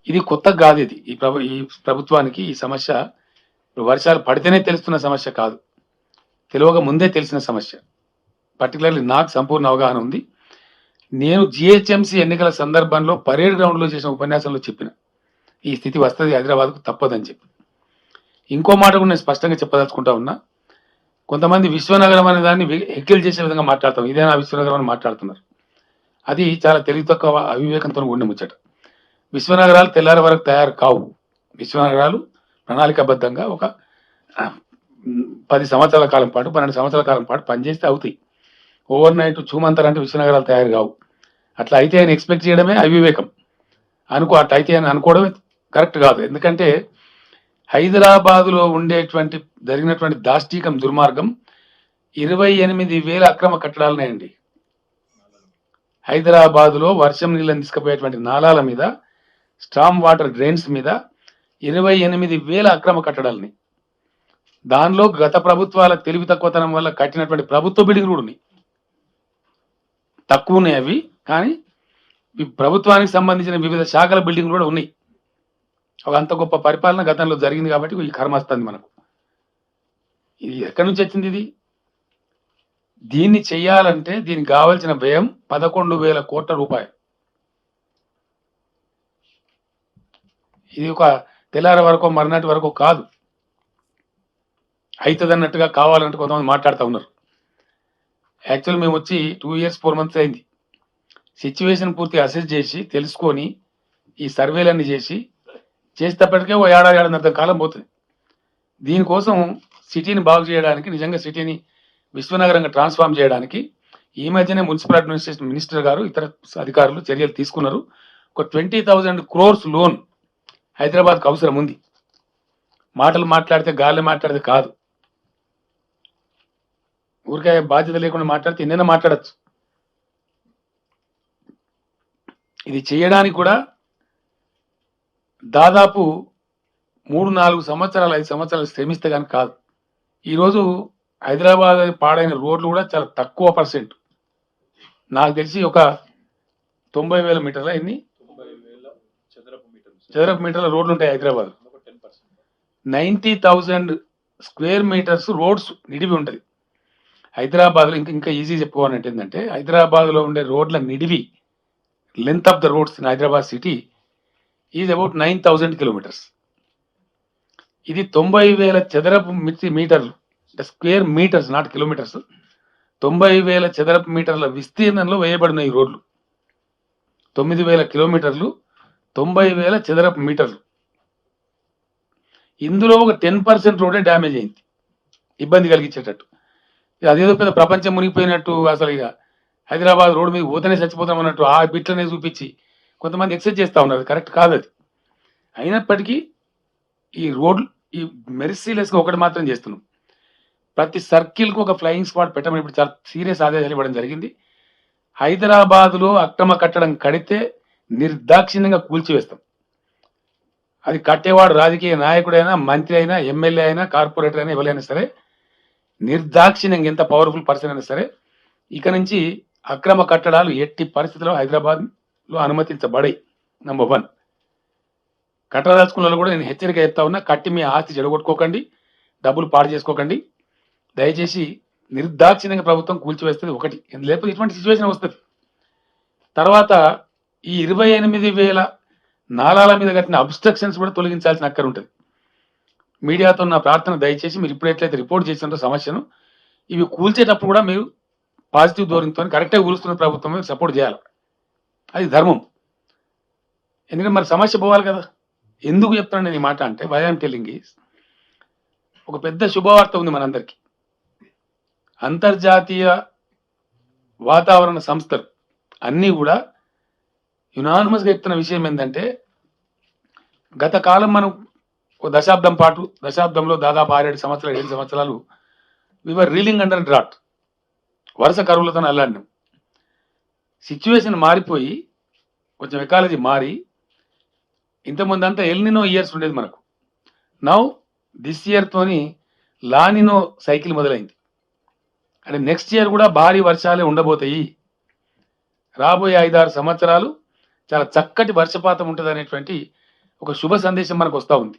ఇది కొత్త కాదు. ఇది ఈ ప్రభుత్వానికి ఈ సమస్య వర్షాలు పడితేనే తెలుస్తున్న సమస్య కాదు, తెలియక ముందే తెలిసిన సమస్య. పర్టికులర్లీ నాకు సంపూర్ణ అవగాహన ఉంది. నేను జిహెచ్ఎంసీ ఎన్నికల సందర్భంలో పరేడ్ గ్రౌండ్లో చేసిన ఉపన్యాసంలో చెప్పిన ఈ స్థితి వస్తుంది హైదరాబాద్కు తప్పదని చెప్పి. ఇంకో మాట కూడా నేను స్పష్టంగా చెప్పదలుచుకుంటా ఉన్నా. కొంతమంది విశ్వనగరం అనే దాన్ని ఎక్కిల్ చేసే విధంగా మాట్లాడతాం, ఇదే నా విశ్వనగరం అని మాట్లాడుతున్నారు. అది చాలా తెలివి తక్కువ అవివేకంతో ఉండి ముచ్చట. విశ్వనగరాలు తెల్లారి వరకు తయారు కావు. విశ్వనగరాలు ప్రణాళికాబద్ధంగా ఒక 10 సంవత్సరాల కాలం పాటు 12 సంవత్సరాల కాలం పాటు పనిచేస్తే అవుతాయి. ఓవర్ నైట్ చూమంతారంటే విశ్వనగరాలు తయారు కావు. అట్లా అయితే అని ఎక్స్పెక్ట్ చేయడమే అవివేకం. అట్లా అయితే అని అనుకోవడమే కరెక్ట్ కాదు. ఎందుకంటే హైదరాబాదులో ఉండేటువంటి జరిగినటువంటి దాష్టీకం దుర్మార్గం 28,000 అక్రమ కట్టడాలున్నాయండి. హైదరాబాదులో వర్షం నీళ్ళని తీసుకుపోయేటువంటి నాలాల మీద, స్టామ్ వాటర్ డ్రైన్స్ మీద 28,000 అక్రమ కట్టడాలని. దానిలో గత ప్రభుత్వాల తెలివి తక్కువతనం వల్ల కట్టినటువంటి ప్రభుత్వ బిల్డింగ్లు కూడా ఉన్నాయి. తక్కువ ఉన్నాయి అవి, కానీ ప్రభుత్వానికి సంబంధించిన వివిధ శాఖల బిల్డింగ్లు కూడా ఉన్నాయి. ఒక అంత గొప్ప పరిపాలన గతంలో జరిగింది కాబట్టి ఈ కర్మ వస్తుంది మనకు. ఇది ఎక్కడి నుంచి వచ్చింది? దీన్ని చెయ్యాలంటే దీనికి కావాల్సిన వ్యయం 11,000 కోట్ల రూపాయలు. ఇది ఒక తెల్లారి వరకు మర్నాటి వరకు కాదు, అవుతుందన్నట్టుగా కావాలంటే కొంతమంది మాట్లాడుతూ ఉన్నారు. యాక్చువల్ మేము వచ్చి 2 years 4 months అయింది. సిచ్యువేషన్ పూర్తి అసెస్ చేసి తెలుసుకొని ఈ సర్వేలన్నీ చేసేటప్పటికే ఓ ఏడాది కాలం పోతుంది. దీనికోసం సిటీని బాగు చేయడానికి, నిజంగా సిటీని విశ్వనగరంగా ట్రాన్స్ఫార్మ్ చేయడానికి ఈ మధ్యనే మున్సిపల్ అడ్మినిస్ట్రేషన్ మినిస్టర్ గారు ఇతర అధికారులు చర్యలు తీసుకున్నారు. ఒక 20,000 crores లోన్ హైదరాబాద్కు అవసరం ఉంది. మాటలు మాట్లాడితే గాలి మాట్లాడితే కాదు, ఊరికే బాధ్యత లేకుండా మాట్లాడితే ఎన్నైనా మాట్లాడచ్చు. ఇది చేయడానికి కూడా దాదాపు 3-4 సంవత్సరాలు 5 సంవత్సరాలు శ్రమిస్తే కానీ కాదు. ఈరోజు హైదరాబాద్ పాడైన రోడ్లు కూడా చాలా తక్కువ పర్సెంట్. నాకు తెలిసి ఒక 90,000 మీటర్ల ఎన్ని చదరపు మీటర్ల రోడ్లు ఉంటాయి హైదరాబాద్. 90,000 స్క్వేర్ మీటర్స్ రోడ్స్ నిడివి ఉంటుంది హైదరాబాద్లో. ఇంకా ఈజీ చెప్పుకోవాలంటే ఏంటంటే హైదరాబాద్లో ఉండే రోడ్ల నిడివి, length of the roads in Hyderabad city is about 9,000 kilometers. ఇది 90,000 చదరపు మీటర్లు, స్క్వేర్ మీటర్స్, నాట్ కిలోమీటర్స్. 90,000 చదరపు మీటర్ల విస్తీర్ణంలో వేయబడిన ఈ రోడ్లు 9,000 కిలోమీటర్లు, 90,000 చదరపు మీటర్లు. ఇందులో ఒక 10% రోడే డ్యామేజ్ అయింది, ఇబ్బంది కలిగించేటట్టు. అదేదో పెద్ద ప్రపంచం మునిగిపోయినట్టు, అసలు ఇక హైదరాబాద్ రోడ్డు మీద పోతేనే చచ్చిపోతాం అన్నట్టు ఆ బిట్లనే చూపించి కొంతమంది ఎక్సైజ్ చేస్తూ ఉన్నారు. కరెక్ట్ కాదు అది. అయినప్పటికీ ఈ రోడ్లు ఈ మెర్సీలెస్గా ఒకటి మాత్రం చేస్తున్నాం. ప్రతి సర్కిల్కు ఒక ఫ్లయింగ్ స్క్వాడ్ పెట్టమని ఇప్పుడు చాలా సీరియస్ ఆదేశాలు ఇవ్వడం జరిగింది. హైదరాబాదులో అక్రమ కట్టడం కడితే నిర్దాక్షిణ్యంగా కూల్చివేస్తాం. అది కట్టేవాడు రాజకీయ నాయకుడైనా, మంత్రి అయినా, ఎమ్మెల్యే అయినా, కార్పొరేటర్ అయినా, ఎవరైనా సరే నిర్దాక్షిణ్యంగా, ఎంత పవర్ఫుల్ పర్సన్ అయినా సరే, ఇక నుంచి అక్రమ కట్టడాలు ఎట్టి పరిస్థితుల్లో హైదరాబాద్లో అనుమతించబడాయి. నంబర్ 1. కట్టదలుచుకున్న కూడా నేను హెచ్చరిక చెప్తా ఉన్నా, కట్టి మీ ఆస్తి చెడగొట్టుకోకండి, డబ్బులు పాడు చేసుకోకండి. దయచేసి నిర్దాక్షిణ్యంగా ప్రభుత్వం కూల్చివేస్తుంది ఒకటి, లేకపోతే ఇటువంటి సిచ్యువేషన్ వస్తుంది. తర్వాత ఈ 28,000 నాలాల మీద కట్టిన అబ్స్ట్రక్షన్స్ కూడా తొలగించాల్సిన అక్కర ఉంటుంది. మీడియాతో నా ప్రార్థన, దయచేసి మీరు ఇప్పుడు ఎట్లయితే రిపోర్ట్ చేసినారో సమస్యను, ఇవి కూల్చేటప్పుడు కూడా మీరు పాజిటివ్ ధోరణితో కరెక్ట్గా కూలుస్తున్న ప్రభుత్వం మీద సపోర్ట్ చేయాలి. అది ధర్మం. ఎందుకంటే మరి సమస్య పోవాలి కదా. ఎందుకు చెప్తాను నేను ఈ మాట అంటే, వై ఐఎమ్ టెల్లింగ్ ఈజ్, ఒక పెద్ద శుభవార్త ఉంది మనందరికీ. అంతర్జాతీయ వాతావరణ సంస్థలు అన్నీ కూడా యునానిమస్గా చెప్తున్న విషయం ఏంటంటే, గత కాలం మనం ఒక దశాబ్దంలో దాదాపు 6-7 సంవత్సరాలు 7 సంవత్సరాలు వివర్ రీలింగ్ అండర్ డ్రాట్, వరుస కరువులతో అల్లాడినాం. సిచ్యువేషన్ మారిపోయి కొంచెం ఎకాలజీ మారి, ఇంతకుముందు అంతా ఎల్నినో ఇయర్స్ ఉండేది మనకు. నౌ దిస్ ఇయర్తోని లానినో సైకిల్ మొదలైంది. అంటే నెక్స్ట్ ఇయర్ కూడా భారీ వర్షాలే ఉండబోతాయి. రాబోయే 5-6 సంవత్సరాలు చాలా చక్కటి వర్షపాతం ఉంటుంది అనేటువంటి ఒక శుభ సందేశం మనకు వస్తూ ఉంది.